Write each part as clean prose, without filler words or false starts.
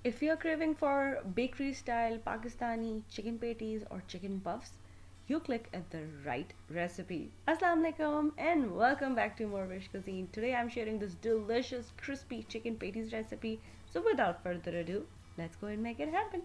If you're craving for bakery style Pakistani chicken patties or chicken puffs, you click at the right recipe. Assalamu alaikum and welcome back to morEwish Cuisine. Today I'm sharing this delicious crispy chicken patties recipe. So without further ado, let's go and make it happen.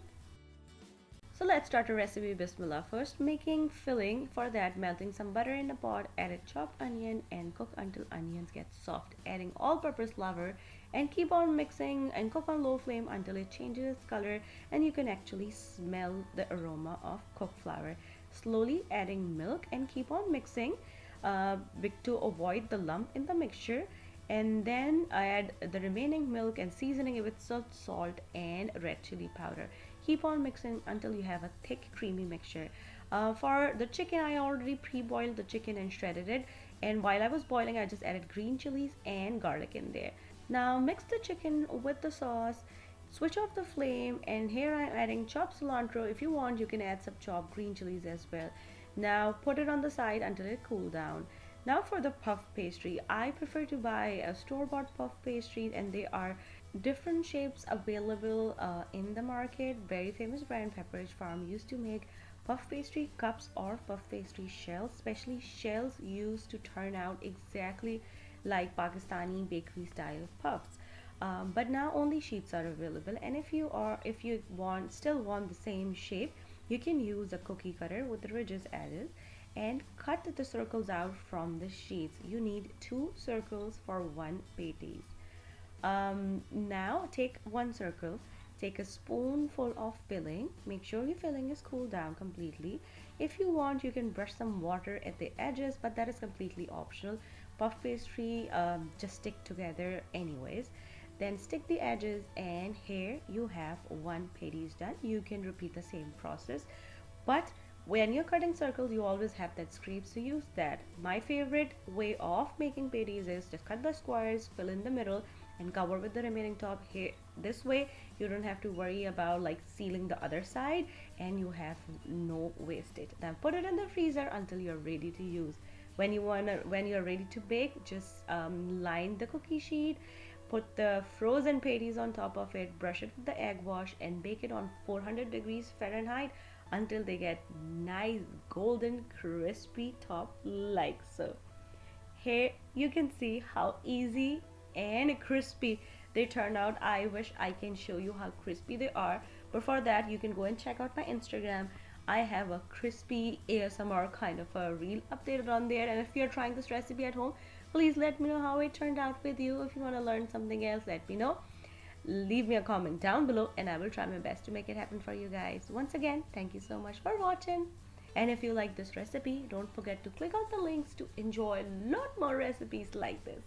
So let's start a recipe. Bismillah. First, making filling. For that, melting some butter in a pot, add a chopped onion and cook until onions get soft. Adding all-purpose flour and keep on mixing and cook on low flame until it changes color and you can actually smell the aroma of cooked flour. Slowly adding milk and keep on mixing to avoid the lump in the mixture, and then I add the remaining milk and seasoning it with salt and red chili powder. Keep on mixing until you have a thick creamy mixture. For the chicken, I already pre-boiled the chicken and shredded it, and while I was boiling I just added green chilies and garlic in there. Now mix the chicken with the sauce, switch off the flame, and here I'm adding chopped cilantro. If you want, you can add some chopped green chilies as well. Now put it on the side until it cool down. Now for the puff pastry, I prefer to buy a store-bought puff pastry, and they are different shapes available in the market. Very famous brand Pepperidge Farm used to make puff pastry cups or puff pastry shells, especially shells used to turn out exactly like Pakistani bakery style puffs. But now only sheets are available, and if you want still want the same shape, you can use a cookie cutter with the ridges added and cut the circles out from the sheets. You need two circles for one patties. Now take one circle, take a spoonful of filling. Make sure your filling is cooled down completely. If you want, you can brush some water at the edges, but that is completely optional. Puff pastry just stick together anyways. Then stick the edges, and here you have one patties done. You can repeat the same process, but when you're cutting circles you always have that scrape, so use that. My favorite way of making patties is just cut the squares, fill in the middle, and cover with the remaining top. Here this way you don't have to worry about like sealing the other side, and you have no wastage. Then put it in the freezer until you're ready to use. When you're ready to bake, just line the cookie sheet, put the frozen patties on top of it, brush it with the egg wash, and bake it on 400 degrees Fahrenheit until they get nice golden crispy top like so. Here you can see how easy and crispy they turn out. I wish I can show you how crispy they are, but for that you can go and check out my Instagram. I have a crispy ASMR kind of a reel updated on there, and if you're trying this recipe at home, please let me know how it turned out with you. If you want to learn something else, let me know. Leave me a comment down below and I will try my best to make it happen for you guys. Once again, thank you so much for watching. And if you like this recipe, don't forget to click on the links to enjoy a lot more recipes like this.